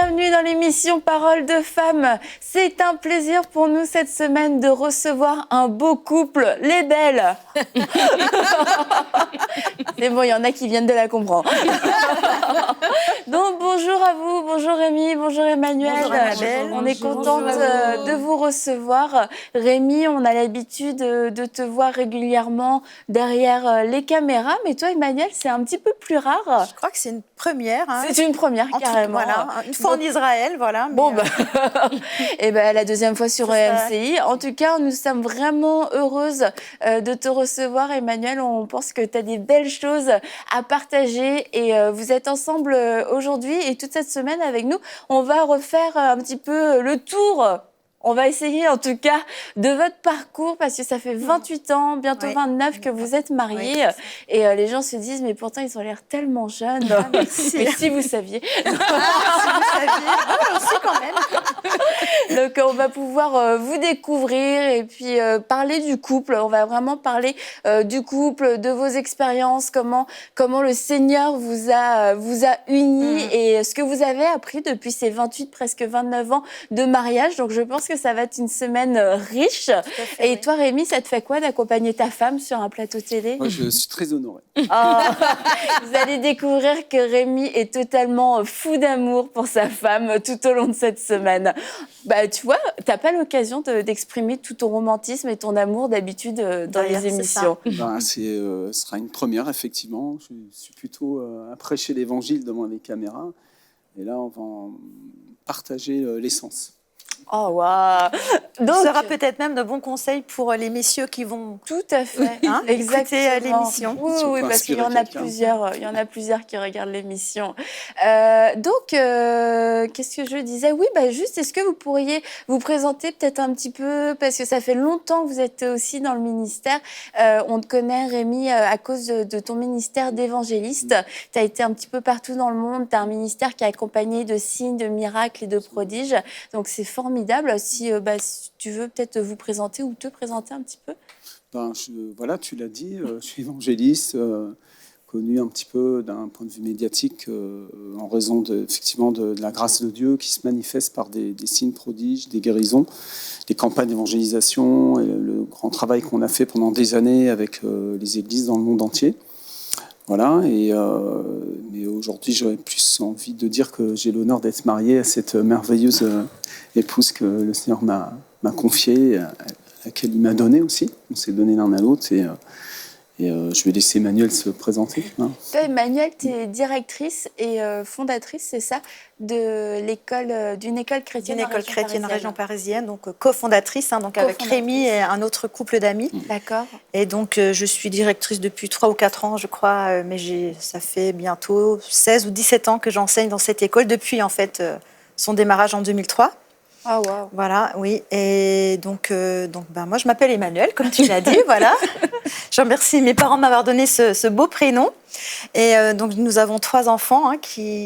bienvenue dans l'émission Parole de femmes. C'est un plaisir pour nous cette semaine de recevoir un beau couple, les belles. C'est bon, il y en a qui viennent de la comprendre. Donc bonjour à vous, bonjour Rémi, bonjour Emmanuel. Bonjour Annabelle. On est contente de vous recevoir. Rémi, on a l'habitude de te voir régulièrement derrière les caméras, mais toi Emmanuel, c'est un petit peu plus rare. Je crois que c'est une première. Hein. C'est une première, carrément. Voilà, une fois en Israël, voilà. Mais bon, et la deuxième fois sur MCI. En tout cas, nous sommes vraiment heureuses de te recevoir, Emmanuel. On pense que tu as des belles choses à partager et vous êtes ensemble aujourd'hui et toute cette semaine avec nous. On va refaire un petit peu le tour. On va essayer en tout cas de votre parcours parce que ça fait 28 ans, bientôt 29 que vous êtes mariés et les gens se disent mais pourtant ils ont l'air tellement jeunes. Merci. Mais si vous saviez. Si vous saviez. Moi aussi quand même. Donc on va pouvoir vous découvrir et puis parler du couple. On va vraiment parler du couple, de vos expériences, comment le Seigneur vous a unis et ce que vous avez appris depuis ces 28, presque 29 ans de mariage. Donc je pense que ça va être une semaine riche. Et toi, Rémi, ça te fait quoi d'accompagner ta femme sur un plateau télé ? Moi, je suis très honoré. Vous allez découvrir que Rémi est totalement fou d'amour pour sa femme tout au long de cette semaine. Tu vois, tu n'as pas l'occasion d'exprimer tout ton romantisme et ton amour d'habitude dans les émissions. Ce sera une première, effectivement. Je suis plutôt à prêcher l'évangile devant les caméras. Et là, on va en partager l'essence. Oh, waouh! Donc, ce sera peut-être même de bons conseils pour les messieurs qui vont tout à fait écouter l'émission. Oui, parce qu'il y en a plusieurs. Il y en a plusieurs qui regardent l'émission. Donc, qu'est-ce que je disais? Oui, juste, est-ce que vous pourriez vous présenter peut-être un petit peu, parce que ça fait longtemps que vous êtes aussi dans le ministère. On te connaît, Rémi, à cause de ton ministère d'évangéliste. Tu as été un petit peu partout dans le monde. Tu as un ministère qui a accompagné de signes, de miracles et de prodiges. Donc, c'est formidable. Si tu veux peut-être vous présenter ou te présenter un petit peu. Voilà, tu l'as dit, je suis évangéliste, connu un petit peu d'un point de vue médiatique en raison effectivement de la grâce de Dieu qui se manifeste par des signes prodiges, des guérisons, des campagnes d'évangélisation et le grand travail qu'on a fait pendant des années avec les églises dans le monde entier. Voilà, mais aujourd'hui, j'aurais plus envie de dire que j'ai l'honneur d'être marié à cette merveilleuse épouse que le Seigneur m'a confiée, à laquelle il m'a donné aussi. On s'est donné l'un à l'autre et je vais laisser Emmanuel se présenter. Toi, Emmanuel, tu es directrice et fondatrice, c'est ça, d'une école chrétienne. D'une école chrétienne en région parisienne, donc cofondatrice, donc avec Rémi et un autre couple d'amis. D'accord. Et donc, je suis directrice depuis 3 ou 4 ans, je crois, mais ça fait bientôt 16 ou 17 ans que j'enseigne dans cette école, depuis en fait son démarrage en 2003. Ah, wow. Voilà, oui. Et donc moi, je m'appelle Emmanuel, comme tu l'as dit, voilà. Je remercie mes parents de m'avoir donné ce beau prénom. Et donc, nous avons 3 enfants,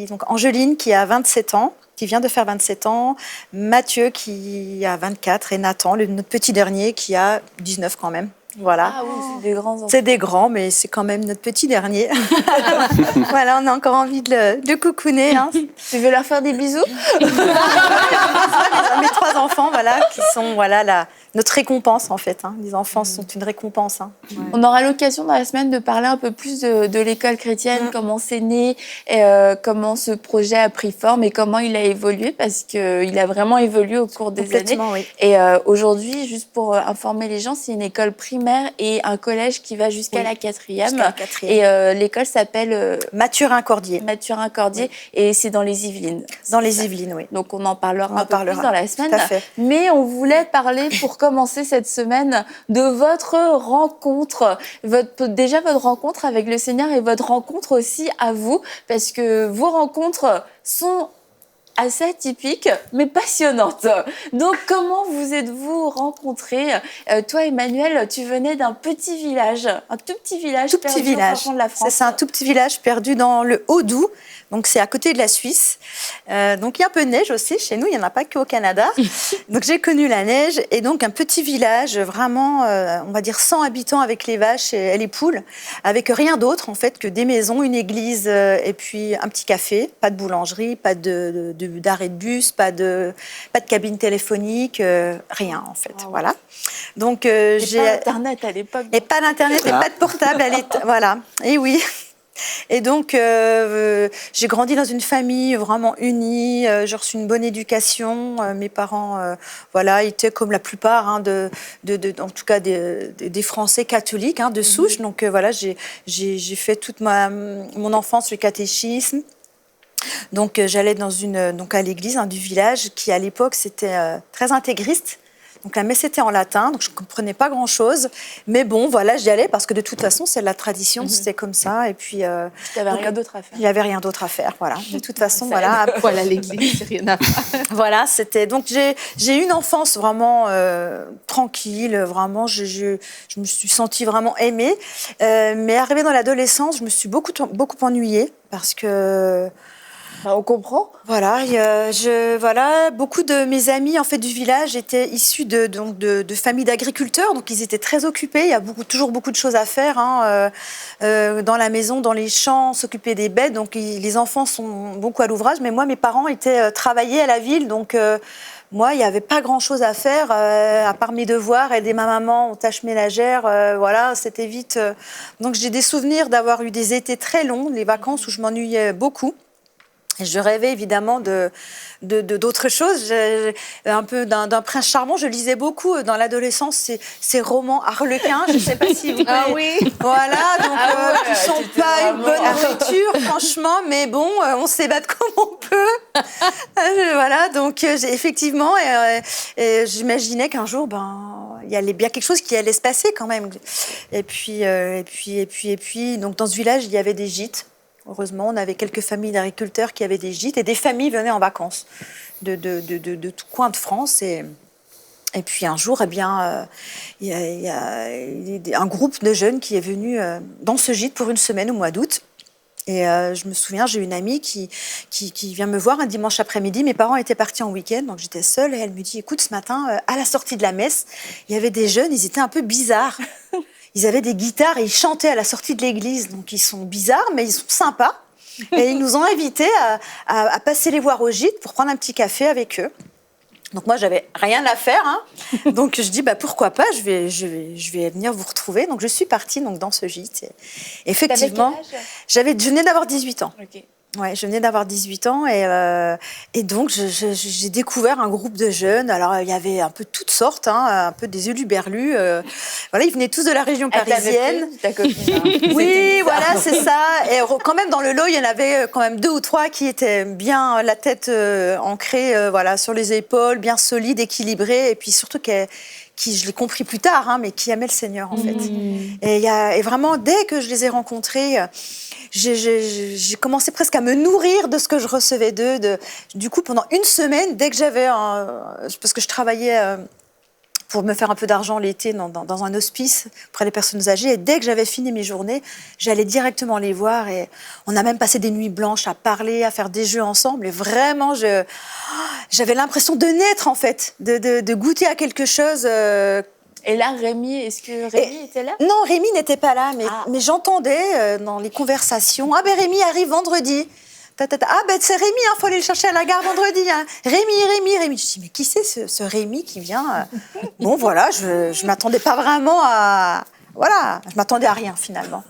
donc Angeline, qui a 27 ans, qui vient de faire 27 ans, Mathieu, qui a 24, et Nathan, notre petit dernier, qui a 19 quand même. Voilà. Ah oui, c'est des grands enfants. C'est des grands, mais c'est quand même notre petit dernier. Voilà, on a encore envie de le coucouner. Hein. Tu veux leur faire des bisous? Mes 3 enfants, voilà, qui sont notre récompense en fait. Hein. Les enfants sont une récompense. Hein. Ouais. On aura l'occasion dans la semaine de parler un peu plus de l'école chrétienne, comment c'est né, comment ce projet a pris forme et comment il a évolué, parce qu'il a vraiment évolué au cours des années. Oui. Et aujourd'hui, juste pour informer les gens, c'est une école primaire et un collège qui va jusqu'à la 4e. Et l'école s'appelle Mathurin-Cordier. Mathurin-Cordier, et c'est dans les Yvelines. Dans les Yvelines, oui. Donc on en parlera un peu plus dans la semaine. Tout à fait. Mais on voulait parler, pour commencer cette semaine, de votre rencontre. Déjà votre rencontre avec le Seigneur et votre rencontre aussi à vous, parce que vos rencontres sont assez atypique, mais passionnante. Donc, comment vous êtes-vous rencontrés? Toi, Emmanuel, tu venais d'un petit village, un tout petit village perdu au fin fond de la France. C'est un tout petit village perdu dans le Haut-Doubs. Donc, c'est à côté de la Suisse. Donc, il y a un peu de neige aussi chez nous. Il n'y en a pas qu'au Canada. Donc, j'ai connu la neige. Et donc, un petit village vraiment, on va dire, 100 habitants avec les vaches et les poules. Avec rien d'autre, en fait, que des maisons, une église et puis un petit café. Pas de boulangerie, pas de d'arrêt de bus, pas de cabine téléphonique, rien en fait. Ah ouais. Voilà. Donc j'ai pas Internet à l'époque. Et pas d'internet et pas de portable. Voilà. Et oui. Et donc, j'ai grandi dans une famille vraiment unie. J'ai reçu une bonne éducation. Mes parents, voilà, étaient comme la plupart, en tout cas des Français catholiques de souche. Donc voilà, j'ai fait toute mon enfance le catéchisme. Donc j'allais à l'église du village qui à l'époque c'était très intégriste. Donc la messe était en latin, donc je ne comprenais pas grand-chose. Mais bon, voilà, j'y allais parce que de toute façon, c'est la tradition, c'était comme ça. Et puis, il n'y avait rien d'autre à faire. Il n'y avait rien d'autre à faire, voilà. De toute façon, voilà. Voilà, l'église, c'est rien à faire. Voilà, c'était... Donc j'ai eu une enfance vraiment tranquille, vraiment, je me suis sentie vraiment aimée. Mais arrivée dans l'adolescence, je me suis beaucoup ennuyée parce que... On comprend. Voilà, beaucoup de mes amis en fait du village étaient issus de familles d'agriculteurs, donc ils étaient très occupés. Il y a toujours beaucoup de choses à faire dans la maison, dans les champs, s'occuper des bêtes. Donc les enfants sont beaucoup à l'ouvrage, mais moi mes parents travaillaient à la ville, donc moi il n'y avait pas grand-chose à faire à part mes devoirs, aider ma maman aux tâches ménagères. Voilà, c'était vite. Donc j'ai des souvenirs d'avoir eu des étés très longs, les vacances où je m'ennuyais beaucoup. Et je rêvais évidemment d'autres choses, un peu d'un prince charmant. Je lisais beaucoup dans l'adolescence ces romans harlequins. Je ne sais pas si vous connaissez. Ah oui. Voilà, donc qui ne sont pas une bonne nourriture, franchement, mais bon, on s'évade comme on peut. Voilà, donc effectivement, et j'imaginais qu'un jour, il y allait bien quelque chose qui allait se passer quand même. Et puis, donc dans ce village, il y avait des gîtes. Heureusement, on avait quelques familles d'agriculteurs qui avaient des gîtes et des familles venaient en vacances de tout coin de France. Et puis un jour, il y a un groupe de jeunes qui est venu dans ce gîte pour une semaine au mois d'août. Et je me souviens, j'ai une amie qui vient me voir un dimanche après-midi. Mes parents étaient partis en week-end, donc j'étais seule. Et elle me dit, écoute, ce matin, à la sortie de la messe, il y avait des jeunes, ils étaient un peu bizarres. Ils avaient des guitares et ils chantaient à la sortie de l'église. Donc, ils sont bizarres, mais ils sont sympas. Et ils nous ont invités à passer les voir au gîte pour prendre un petit café avec eux. Donc, moi, j'avais rien à faire. Donc, je dis, pourquoi pas, je vais venir vous retrouver. Donc, je suis partie dans ce gîte. Et effectivement, je venais d'avoir 18 ans. Okay. Ouais, je venais d'avoir 18 ans et donc j'ai découvert un groupe de jeunes. Alors il y avait un peu toutes sortes, un peu des huluberlus. Voilà, ils venaient tous de la région parisienne. Ta copine. Oui, voilà, c'est ça. Et quand même dans le lot, il y en avait quand même 2 ou 3 qui étaient bien la tête ancrée, voilà, sur les épaules, bien solides, équilibrés, et puis surtout qui je l'ai compris plus tard, mais qui aimaient le Seigneur en fait. Et vraiment dès que je les ai rencontrés. J'ai commencé presque à me nourrir de ce que je recevais d'eux. Du coup, pendant une semaine, dès que j'avais parce que je travaillais pour me faire un peu d'argent l'été dans un hospice auprès des personnes âgées, et dès que j'avais fini mes journées, j'allais directement les voir. Et on a même passé des nuits blanches à parler, à faire des jeux ensemble. Et vraiment, j'avais l'impression de naître, en fait, de goûter à quelque chose... Et là, Rémi, est-ce que Rémi était là? Non, Rémi n'était pas là, mais j'entendais dans les conversations, Rémi arrive vendredi. C'est Rémi, faut aller le chercher à la gare vendredi. Rémi. Je dis, mais qui c'est ce Rémi qui vient Bon, voilà, je m'attendais pas vraiment à... Voilà, je m'attendais à rien finalement.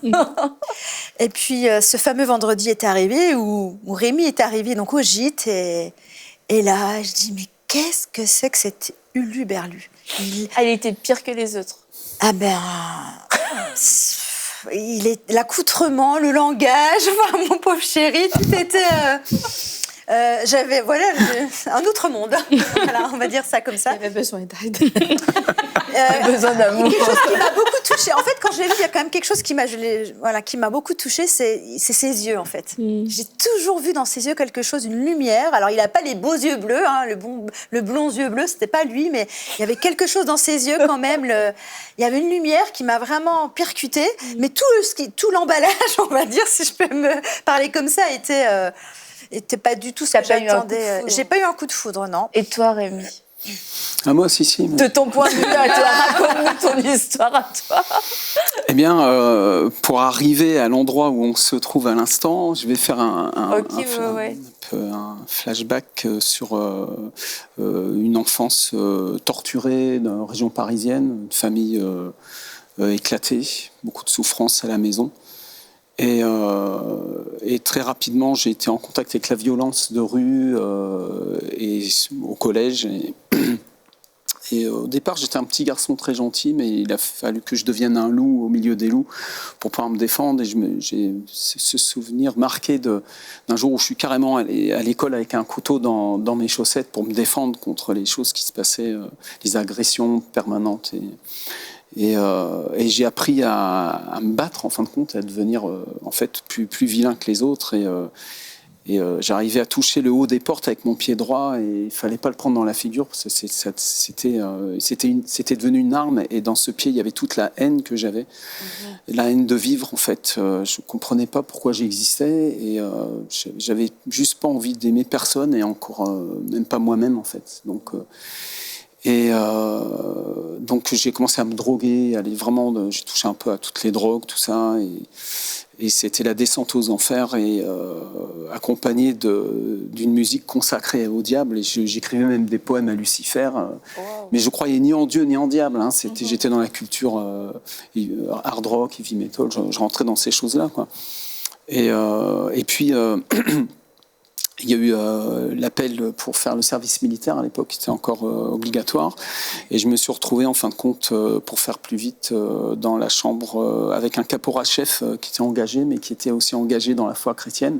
Et puis, ce fameux vendredi est arrivé où Rémi est arrivé donc au gîte. Et là, je dis, mais qu'est-ce que c'est que cet huluberlu? Elle était pire que les autres. L'accoutrement, le langage, mon pauvre chéri, tout était... j'avais un autre monde. Voilà, on va dire ça comme ça. Il avait besoin d'aide. Besoin d'amour. Quelque chose qui m'a beaucoup touchée. En fait, quand je l'ai vu, il y a quand même quelque chose qui m'a beaucoup touchée, c'est ses yeux, en fait. J'ai toujours vu dans ses yeux quelque chose, une lumière. Alors, il n'a pas les beaux yeux bleus, le blond yeux bleus, c'était pas lui, mais il y avait quelque chose dans ses yeux quand même. Il y avait une lumière qui m'a vraiment percutée, mais tout l'emballage, on va dire, si je peux me parler comme ça, était pas du tout ce que j'attendais. J'ai pas eu un coup de foudre, non. Et toi, Rémi? Ah, moi, si. De ton point de vue à toi, raconte-nous ton histoire à toi. Eh bien, pour arriver à l'endroit où on se trouve à l'instant, je vais faire un flashback sur une enfance torturée dans la région parisienne, une famille éclatée, beaucoup de souffrance à la maison. Et très rapidement, j'ai été en contact avec la violence de rue et au collège. Et au départ, j'étais un petit garçon très gentil, mais il a fallu que je devienne un loup au milieu des loups pour pouvoir me défendre. Et j'ai ce souvenir marqué d'un jour où je suis carrément allé à l'école avec un couteau dans mes chaussettes pour me défendre contre les choses qui se passaient, les agressions permanentes. Et j'ai appris à me battre, en fin de compte, à devenir en fait plus vilain que les autres. Et j'arrivais à toucher le haut des portes avec mon pied droit et il fallait pas le prendre dans la figure parce que c'était devenu une arme. Et dans ce pied, il y avait toute la haine que j'avais, la haine de vivre en fait. Je comprenais pas pourquoi j'existais et j'avais juste pas envie d'aimer personne et encore même pas moi-même en fait. Donc j'ai commencé à me droguer, j'ai touché un peu à toutes les drogues, tout ça, et c'était la descente aux enfers, et accompagné d'une musique consacrée au diable. Et j'écrivais même des poèmes à Lucifer, mais je croyais ni en Dieu ni en diable. Hein. J'étais dans la culture hard rock, heavy metal. Je rentrais dans ces choses-là, quoi. Et puis il y a eu l'appel pour faire le service militaire à l'époque, qui était encore obligatoire. Et je me suis retrouvé, en fin de compte, pour faire plus vite, dans la chambre avec un caporal-chef qui était engagé, mais qui était aussi engagé dans la foi chrétienne.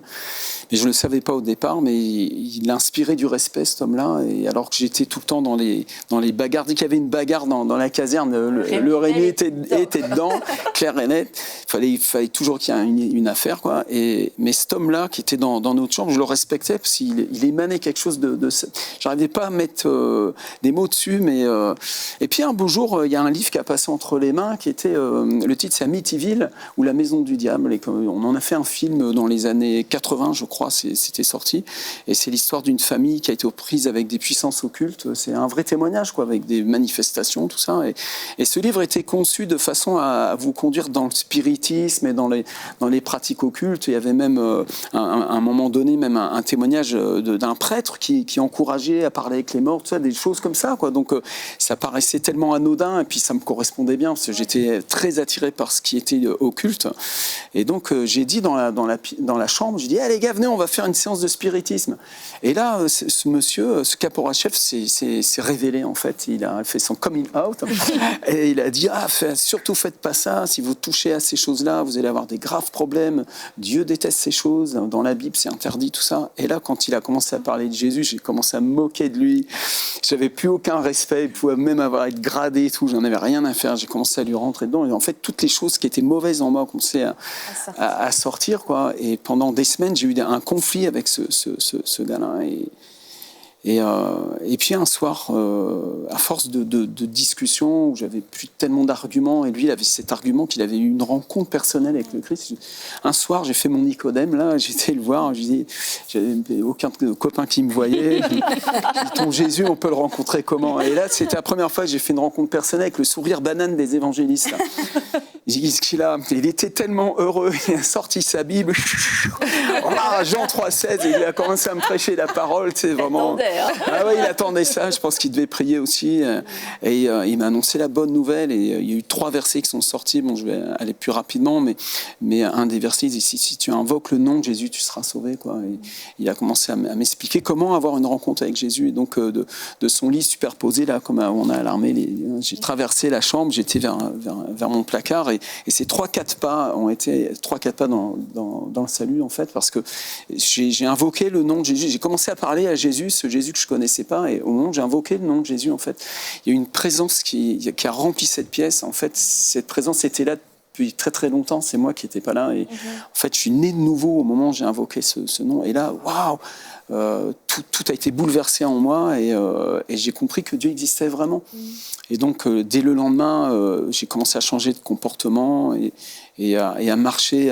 Mais je ne le savais pas au départ, mais il inspirait du respect, cet homme-là. Et alors que j'étais tout le temps dans les bagarres, dès qu'il y avait une bagarre dans la caserne, le Rémi était dedans, clair et net. Il fallait toujours qu'il y ait une affaire, quoi. Mais cet homme-là, qui était dans notre chambre, je le respectais parce qu'il émanait quelque chose de j'arrivais pas à mettre des mots dessus, mais et puis un beau jour, il y a un livre qui a passé entre les mains, qui était le titre, c'est Amityville ou La Maison du Diable. Et on en a fait un film dans les années 80, je crois, c'était sorti. Et c'est l'histoire d'une famille qui a été aux prises avec des puissances occultes. C'est un vrai témoignage, quoi, avec des manifestations, tout ça. Et ce livre était conçu de façon à vous conduire dans le spiritisme et dans les pratiques occultes. Il y avait même à un moment donné même un témoignage d'un prêtre qui encourageait à parler avec les morts, tout ça, des choses comme ça, quoi. Donc ça paraissait tellement anodin, et puis ça me correspondait bien parce que j'étais très attiré par ce qui était occulte. Et donc j'ai dit dans la chambre, j'ai dit, allez les gars, venez, on va faire une séance de spiritisme. Et là, ce monsieur, ce caporal-chef s'est révélé, en fait. Il a fait son coming out et il a dit, surtout faites pas ça, si vous touchez à ces choses-là, vous allez avoir des graves problèmes. Dieu déteste ces choses, dans la Bible c'est interdit, tout ça. Et là, quand il a commencé à parler de Jésus, j'ai commencé à me moquer de lui. J'avais plus aucun respect, il pouvait même être gradé et tout, j'en avais rien à faire. J'ai commencé à lui rentrer dedans. Et en fait, toutes les choses qui étaient mauvaises en moi ont commencé à sortir, quoi. Et pendant des semaines, j'ai eu un conflit avec ce gars-là. Et puis un soir, à force de discussions, où j'avais plus tellement d'arguments, et lui, il avait cet argument qu'il avait eu une rencontre personnelle avec le Christ. Un soir, j'ai fait mon Nicodème, là, j'étais le voir, je dis, j'avais aucun copain qui me voyait. Je dis, ton Jésus, on peut le rencontrer comment? Et là, c'était la première fois que j'ai fait une rencontre personnelle avec le sourire banane des évangélistes. Là. Il était tellement heureux, il a sorti sa Bible, Jean 3,16, et il a commencé à me prêcher la parole, tu sais, vraiment. Ah ouais, il attendait ça, je pense qu'il devait prier aussi. Et il m'a annoncé la bonne nouvelle, et il y a eu 3 versets qui sont sortis. Bon, je vais aller plus rapidement, mais un des versets, il dit, si tu invoques le nom de Jésus, tu seras sauvé, quoi. Et il a commencé à m'expliquer comment avoir une rencontre avec Jésus. Et donc, de son lit superposé, là, comme on a à l'armée, j'ai traversé la chambre, j'étais vers mon placard, et ces 3-4 pas ont été 3-4 pas dans le salut, en fait, parce que j'ai invoqué le nom de Jésus. J'ai commencé à parler à Jésus, ce Jésus que je connaissais pas, et au moment où j'ai invoqué le nom de Jésus, en fait, il y a eu une présence qui a rempli cette pièce. En fait, cette présence était là depuis très très longtemps, c'est moi qui n'étais pas là, et en fait, je suis né de nouveau au moment où j'ai invoqué ce nom, et là, waouh, tout a été bouleversé en moi, et j'ai compris que Dieu existait vraiment. Et donc, dès le lendemain, j'ai commencé à changer de comportement et à marcher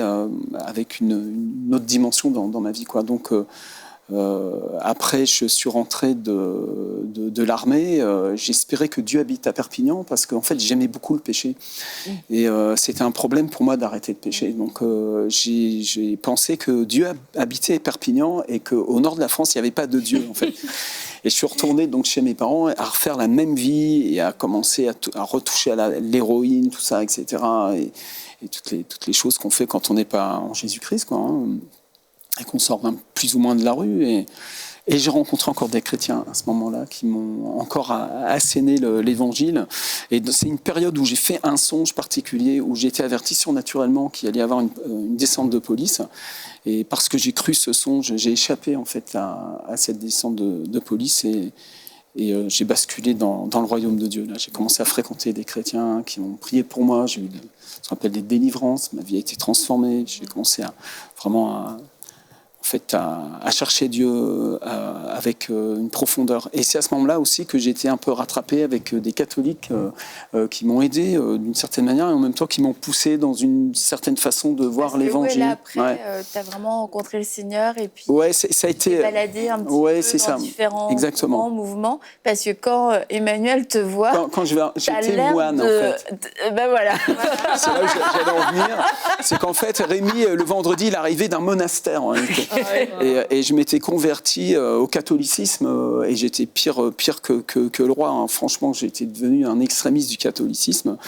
avec une autre dimension dans ma vie, quoi. Donc, Après, je suis rentré de l'armée. J'espérais que Dieu habite à Perpignan parce qu'en fait, j'aimais beaucoup le péché. Et c'était un problème pour moi d'arrêter de pécher. Donc, j'ai pensé que Dieu habitait à Perpignan et qu'au nord de la France, il n'y avait pas de Dieu, en fait. Et je suis retourné donc chez mes parents à refaire la même vie et à commencer à retoucher à l'héroïne, tout ça, etc. Et toutes les choses qu'on fait quand on n'est pas en Jésus-Christ, quoi, hein, et qu'on sort plus ou moins de la rue. Et j'ai rencontré encore des chrétiens à ce moment-là qui m'ont encore asséné l'évangile. Et c'est une période où j'ai fait un songe particulier, où j'ai été averti surnaturellement qu'il allait y avoir une descente de police. Et parce que j'ai cru ce songe, j'ai échappé en fait à cette descente de police et j'ai basculé dans le royaume de Dieu. Là, j'ai commencé à fréquenter des chrétiens qui ont prié pour moi. J'ai eu ce qu'on appelle des délivrances. Ma vie a été transformée. J'ai commencé à chercher Dieu avec une profondeur. Et c'est à ce moment-là aussi que j'ai été un peu rattrapé avec des catholiques qui m'ont aidé d'une certaine manière et en même temps qui m'ont poussé dans une certaine façon de voir l'évangile. Là, après, tu as vraiment rencontré le Seigneur et puis ça a été baladé un petit peu dans différents mouvements. Parce que quand Emmanuel te voit, quand j'étais moine, en fait. Ben voilà. C'est là où j'allais en venir. C'est qu'en fait, Rémi, le vendredi, il arrivait d'un monastère. En réalité. Et je m'étais converti au catholicisme et j'étais pire que le roi. Hein. Franchement, j'étais devenu un extrémiste du catholicisme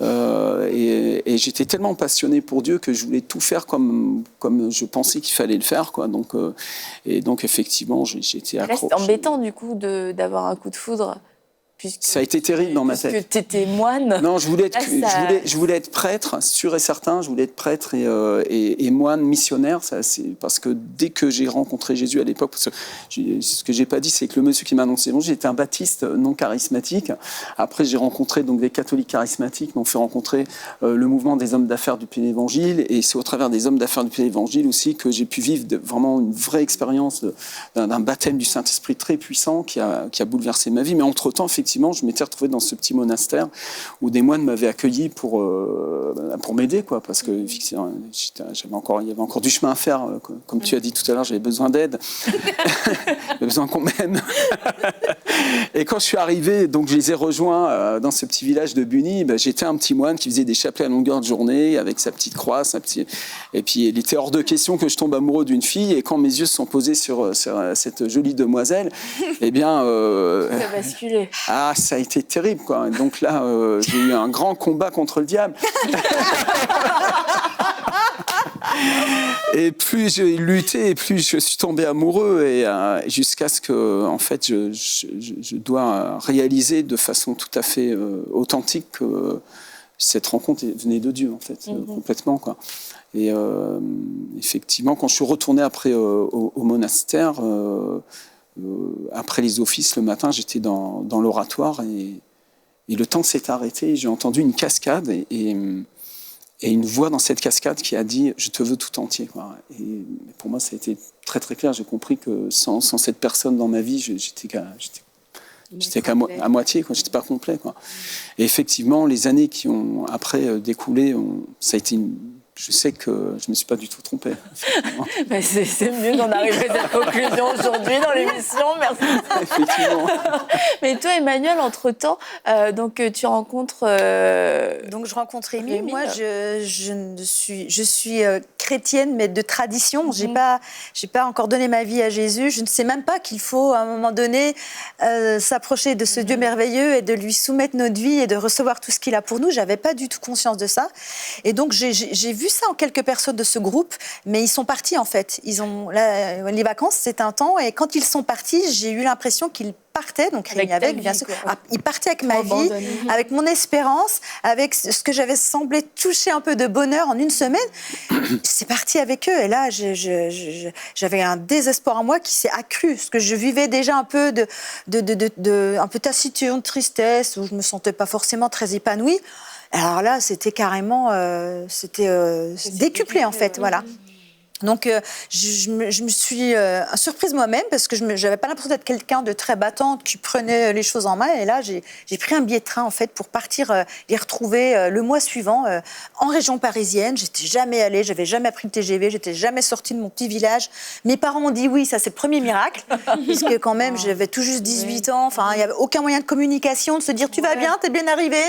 et j'étais tellement passionné pour Dieu que je voulais tout faire comme je pensais qu'il fallait le faire, quoi. Donc effectivement, j'étais accro. C'est embêtant du coup d'avoir un coup de foudre. Ça a été terrible dans ma tête. Parce que tu étais moine. Non, je voulais être prêtre, sûr et certain. Je voulais être prêtre et moine, missionnaire. Parce que dès que j'ai rencontré Jésus à l'époque, ce que j'ai pas dit, c'est que le monsieur qui m'a annoncé l'évangile, j'étais un baptiste non charismatique. Après, j'ai rencontré donc des catholiques charismatiques, m'ont fait rencontrer le mouvement des hommes d'affaires du Pays d'Évangile. Et c'est au travers des hommes d'affaires du Pays d'Évangile aussi que j'ai pu vivre vraiment une vraie expérience d'un baptême du Saint-Esprit très puissant qui a bouleversé ma vie. Mais entre-temps, effectivement, je m'étais retrouvé dans ce petit monastère où des moines m'avaient accueilli pour m'aider, quoi, parce que il y avait encore du chemin à faire. Comme tu as dit tout à l'heure, j'avais besoin d'aide, j'avais besoin qu'on m'aide. Et quand je suis arrivé, donc je les ai rejoints dans ce petit village de Buny. J'étais un petit moine qui faisait des chapelets à longueur de journée avec sa petite croix, et puis il était hors de question que je tombe amoureux d'une fille. Et quand mes yeux se sont posés sur cette jolie demoiselle, eh bien, ça a basculé. Ça a été terrible, quoi. Donc là, j'ai eu un grand combat contre le diable. Et plus j'ai lutté, et plus je suis tombé amoureux, et jusqu'à ce que, en fait, je dois réaliser de façon tout à fait authentique que cette rencontre venait de Dieu, en fait, complètement, quoi. Et effectivement, quand je suis retourné après au monastère. Après les offices, le matin, j'étais dans l'oratoire et le temps s'est arrêté. J'ai entendu une cascade et une voix dans cette cascade qui a dit « Je te veux tout entier ». Et pour moi, ça a été très très clair. J'ai compris que sans cette personne dans ma vie, j'étais qu'à moitié, quoi. J'étais pas complet, quoi. Et effectivement, les années qui ont après découlé, ça a été je sais que je ne me suis pas du tout trompé. C'est mieux d'en arriver à cette conclusion aujourd'hui dans l'émission. Merci. Effectivement. Mais toi, Emmanuel, entre-temps, donc tu rencontres... Donc je rencontre Rémi. Moi, je suis chrétienne, mais de tradition. J'ai pas encore donné ma vie à Jésus. Je ne sais même pas qu'il faut, à un moment donné, s'approcher de ce Dieu merveilleux et de lui soumettre notre vie et de recevoir tout ce qu'il a pour nous. J'avais pas du tout conscience de ça. Et donc, j'ai vu ça en quelques personnes de ce groupe, mais ils sont partis, en fait. Les vacances, c'est un temps, et quand ils sont partis, j'ai eu l'impression qu'ils partaient, donc Rémi avec, bien sûr. Ils partaient avec ma vie, avec mon espérance, avec ce que j'avais semblé toucher un peu de bonheur en une semaine. C'est parti avec eux, et là, j'avais un désespoir en moi qui s'est accru, parce que je vivais déjà un peu un peu taciturne, de tristesse, où je me sentais pas forcément très épanouie. Alors là, c'était carrément, décuplé en fait, voilà. Donc, je me suis surprise moi-même parce que je n'avais pas l'impression d'être quelqu'un de très battante qui prenait les choses en main. Et là, j'ai pris un billet de train, en fait, pour partir les retrouver le mois suivant en région parisienne. J'étais jamais allée, j'avais jamais pris le TGV, j'étais jamais sortie de mon petit village. Mes parents ont dit oui, ça c'est le premier miracle, puisque quand même, j'avais tout juste 18 ans. Enfin, il n'y avait aucun moyen de communication, de se dire tu vas bien, t'es bien arrivé.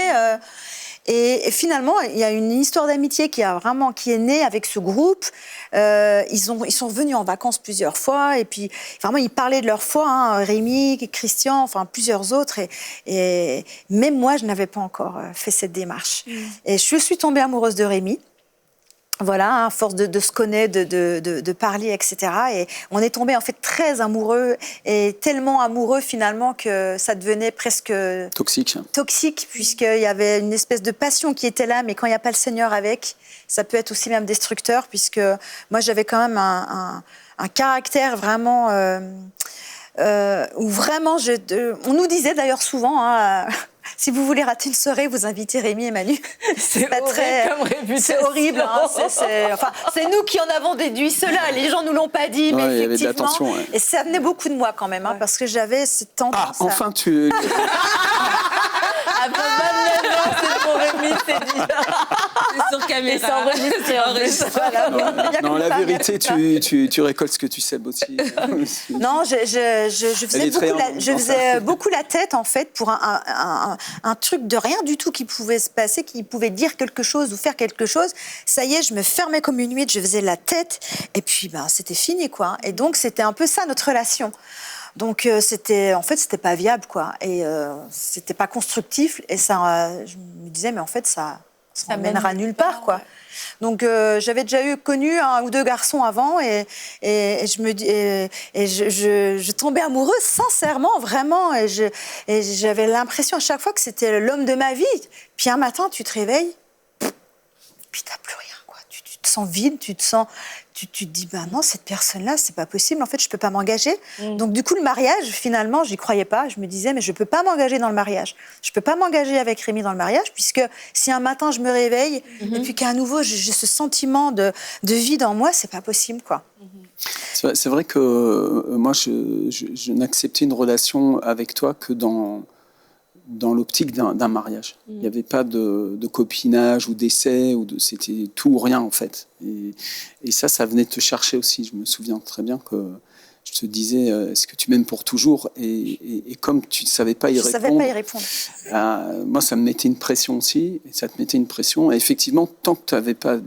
Et finalement, il y a une histoire d'amitié qui est née avec ce groupe. Ils sont venus en vacances plusieurs fois, et puis vraiment ils parlaient de leur foi, hein, Rémi, Christian, enfin plusieurs autres. Et même moi, je n'avais pas encore fait cette démarche. Et je suis tombée amoureuse de Rémi. Voilà, à force de se connaître, de parler, etc. Et on est tombés en fait très amoureux et tellement amoureux finalement que ça devenait presque toxique, puisqu'il y avait une espèce de passion qui était là, mais quand il n'y a pas le Seigneur avec, ça peut être aussi même destructeur, puisque moi j'avais quand même un caractère vraiment où vraiment on nous disait d'ailleurs souvent. Hein, si vous voulez rater une soirée, vous invitez Rémi et Manu. C'est pas très. C'est horrible. Hein, c'est nous qui en avons déduit cela. Les gens nous l'ont pas dit, mais effectivement. Il y avait de l'attention. Ouais. Et ça venait beaucoup de moi quand même, hein, parce que j'avais cette tendance. Ah, enfin tu. Après 29 ans, c'est pour Rémi, c'est dit. C'est sur caméra. Et c'est enregistré en plus. Voilà, non, la vérité, tu récoltes ce que tu sèmes aussi. Non, je faisais beaucoup la tête, en fait, pour un truc de rien du tout qui pouvait se passer, qui pouvait dire quelque chose ou faire quelque chose. Ça y est, je me fermais comme une huître, je faisais la tête, et puis c'était fini, quoi. Et donc, c'était un peu ça, notre relation. Donc, c'était pas viable, quoi. Et c'était pas constructif. Et ça, je me disais, mais en fait, ça mènera nulle part, quoi. Ouais. Donc, j'avais déjà connu un ou deux garçons avant et je tombais amoureuse sincèrement, vraiment. Et j'avais l'impression à chaque fois que c'était l'homme de ma vie. Puis un matin, tu te réveilles, puis t'as plus rien, quoi. Tu te sens vide, tu te dis, non, cette personne-là, c'est pas possible. En fait, je peux pas m'engager. Donc, du coup, le mariage, finalement, j'y croyais pas. Je me disais, mais je peux pas m'engager dans le mariage. Je peux pas m'engager avec Rémi dans le mariage, puisque si un matin, je me réveille, et puis qu'à nouveau, j'ai ce sentiment de vide en moi, c'est pas possible, quoi. C'est vrai que moi, je n'acceptais une relation avec toi que dans l'optique d'un mariage. Il n'y avait pas de copinage ou d'essai, c'était tout ou rien en fait. Et ça venait te chercher aussi. Je me souviens très bien que je te disais, est-ce que tu m'aimes pour toujours ? Et comme tu ne savais pas y répondre. Je ne savais pas y répondre. Moi, ça me mettait une pression aussi, et ça te mettait une pression. Et effectivement, tant que tu n'avais pas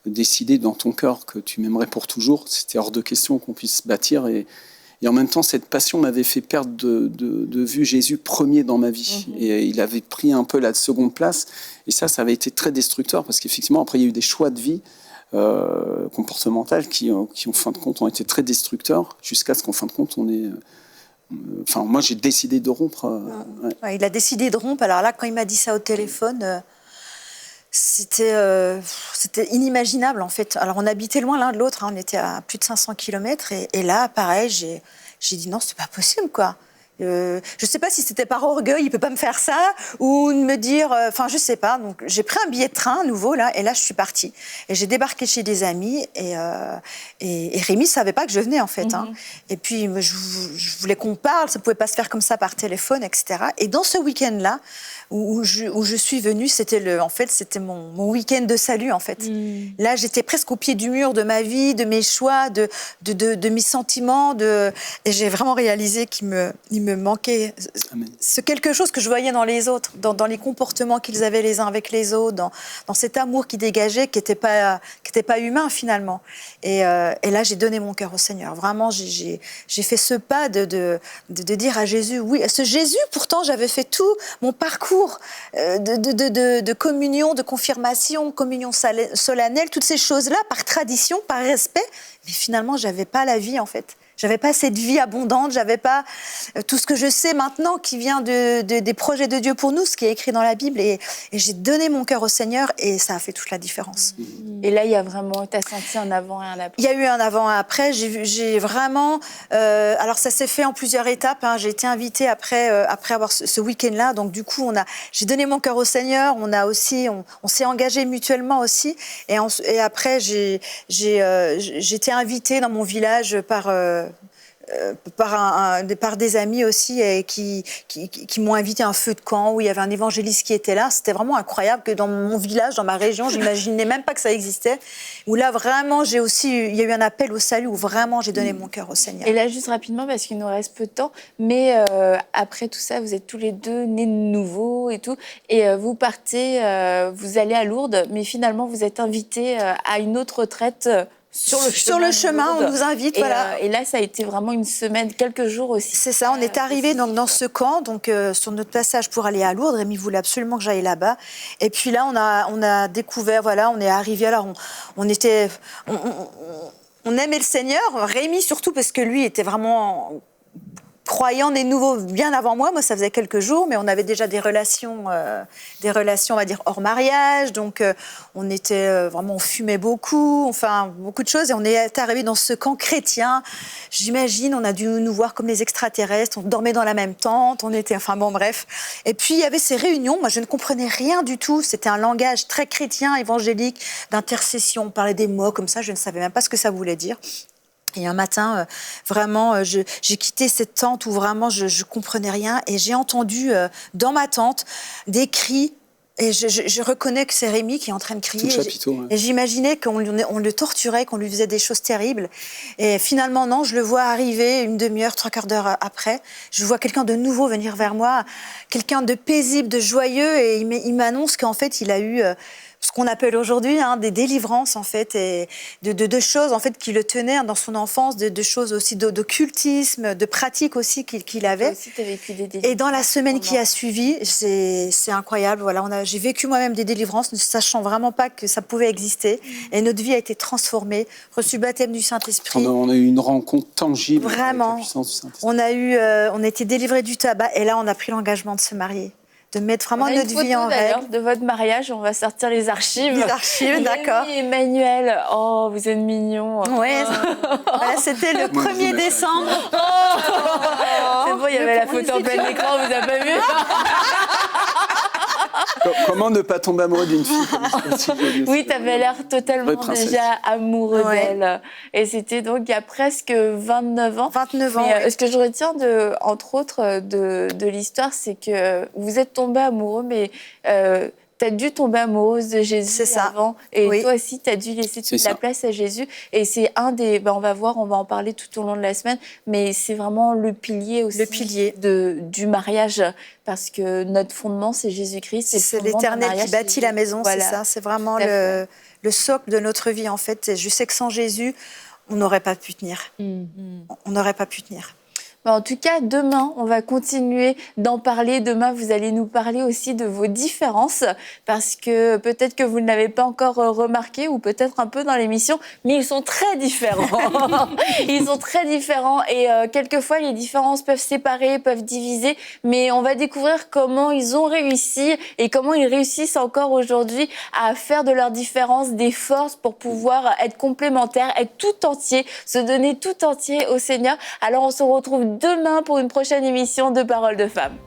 décidé dans ton cœur que tu m'aimerais pour toujours, c'était hors de question qu'on puisse se bâtir. Et en même temps, cette passion m'avait fait perdre de vue Jésus premier dans ma vie. Et il avait pris un peu la seconde place. Et ça avait été très destructeur parce qu'effectivement, après, il y a eu des choix de vie comportementaux qui, en fin de compte, ont été très destructeurs jusqu'à ce qu'en fin de compte, on ait... moi, j'ai décidé de rompre. Ouais, il a décidé de rompre. Alors là, quand il m'a dit ça au téléphone... C'était inimaginable, en fait. Alors, on habitait loin l'un de l'autre, hein, on était à plus de 500 km, et là, pareil, j'ai dit non, c'est pas possible, quoi. Je sais pas si c'était par orgueil, il peut pas me faire ça, ou de me dire, je sais pas. Donc, j'ai pris un billet de train nouveau, là, et là, je suis partie. Et j'ai débarqué chez des amis, et Rémi savait pas que je venais, en fait. Hein. Et puis, je voulais qu'on parle, ça pouvait pas se faire comme ça par téléphone, etc. Et dans ce week-end-là, où je suis venue, c'était mon week-end de salut, en fait. Là, j'étais presque au pied du mur de ma vie, de mes choix, de mes sentiments, et j'ai vraiment réalisé qu'il me manquait ce quelque chose que je voyais dans les autres, dans les comportements qu'ils avaient les uns avec les autres, dans cet amour qui dégageait, qui était pas humain, finalement. Et là, j'ai donné mon cœur au Seigneur. Vraiment, j'ai fait ce pas de dire à Jésus, oui, ce Jésus, pourtant, j'avais fait tout mon parcours de communion, de confirmation, communion solennelle, toutes ces choses-là, par tradition, par respect, mais finalement, j'avais pas la vie, en fait. J'avais pas cette vie abondante, j'avais pas tout ce que je sais maintenant qui vient des projets de Dieu pour nous, ce qui est écrit dans la Bible. Et j'ai donné mon cœur au Seigneur et ça a fait toute la différence. Et là, il y a vraiment, tu as senti un avant et un après. Il y a eu un avant et un après. J'ai vraiment... alors, ça s'est fait en plusieurs étapes. Hein. J'ai été invitée après avoir ce week-end-là. Donc, du coup, j'ai donné mon cœur au Seigneur. On s'est engagés mutuellement aussi. Et après, j'ai été invitée dans mon village par des amis aussi qui m'ont invité à un feu de camp où il y avait un évangéliste qui était là. C'était vraiment incroyable que dans mon village, dans ma région, je n'imaginais même pas que ça existait. Où là, vraiment, il y a eu un appel au salut où vraiment j'ai donné mon cœur au Seigneur. Et là, juste rapidement, parce qu'il nous reste peu de temps, mais après tout ça, vous êtes tous les deux nés de nouveau et tout, et vous partez, vous allez à Lourdes, mais finalement, vous êtes invités à une autre retraite. Sur le chemin, on nous invite, voilà. Et là, ça a été vraiment une semaine, quelques jours aussi. C'est ça, on est arrivés dans ce camp, donc sur notre passage pour aller à Lourdes. Rémi voulait absolument que j'aille là-bas. Et puis là, on a découvert, voilà, on est arrivés. Alors, on aimait le Seigneur, Rémi surtout, parce que lui était vraiment croyant des nouveaux bien avant moi. Moi, ça faisait quelques jours, mais on avait déjà des relations, on va dire, hors mariage. Donc, on était vraiment, on fumait beaucoup, enfin, beaucoup de choses. Et on est arrivés dans ce camp chrétien. J'imagine, on a dû nous voir comme des extraterrestres. On dormait dans la même tente. On était, enfin bon, bref. Et puis, il y avait ces réunions. Moi, je ne comprenais rien du tout. C'était un langage très chrétien, évangélique, d'intercession. On parlait des mots comme ça. Je ne savais même pas ce que ça voulait dire. Et un matin, vraiment, j'ai quitté cette tente où vraiment je comprenais rien et j'ai entendu dans ma tente des cris. Et je reconnais que c'est Rémi qui est en train de crier. Tout le chapiteau, ouais. Et j'imaginais qu'on le torturait, qu'on lui faisait des choses terribles. Et finalement, non, je le vois arriver une demi-heure, 3/4 d'heure après. Je vois quelqu'un de nouveau venir vers moi, quelqu'un de paisible, de joyeux. Et il m'annonce qu'en fait, il a eu ce qu'on appelle aujourd'hui des délivrances, en fait, et de choses en fait, qui le tenaient dans son enfance, de choses aussi d'occultisme, de pratiques aussi qu'il avait. Toi aussi, t'as vécu des délivrances. Et dans la semaine qui a suivi, c'est incroyable. Voilà, j'ai vécu moi-même des délivrances, ne sachant vraiment pas que ça pouvait exister. Et notre vie a été transformée, reçu le baptême du Saint-Esprit. On a eu une rencontre tangible vraiment, avec la puissance du Saint-Esprit. On a été délivrés du tabac. Et là, on a pris l'engagement de se marier. De mettre vraiment notre vie en règle. De votre mariage, on va sortir les archives. Les archives, d'accord. Rémi et Emmanuel, oh, vous êtes mignons. Oui, voilà, c'était le 1er décembre. C'est bon, il y avait la photo en plein écran, vous n'avez pas vu? Comment ne pas tomber amoureux d'une fille comme ça? Oui, tu avais l'air totalement déjà amoureux d'elle. Et c'était donc il y a presque 29 ans. 29 ans, Mais ce que je retiens, entre autres, de l'histoire, c'est que vous êtes tombés amoureux, mais tu as dû tomber amoureuse de Jésus avant. Et toi aussi, tu as dû laisser toute la place à Jésus. Et c'est un des... on va voir, on va en parler tout au long de la semaine, mais c'est vraiment le pilier aussi du mariage. Parce que notre fondement, c'est Jésus-Christ. C'est l'Éternel qui bâtit la maison, voilà. C'est ça. C'est vraiment le socle de notre vie, en fait. Je sais que sans Jésus, on n'aurait pas pu tenir. On n'aurait pas pu tenir. En tout cas, demain, on va continuer d'en parler. Demain, vous allez nous parler aussi de vos différences, parce que peut-être que vous ne l'avez pas encore remarqué, ou peut-être un peu dans l'émission, mais ils sont très différents. Ils sont très différents, et quelquefois, les différences peuvent séparer, peuvent diviser, mais on va découvrir comment ils ont réussi, et comment ils réussissent encore aujourd'hui à faire de leurs différences des forces pour pouvoir être complémentaires, être tout entier, se donner tout entier au Seigneur. Alors, on se retrouve demain pour une prochaine émission de Paroles de Femmes.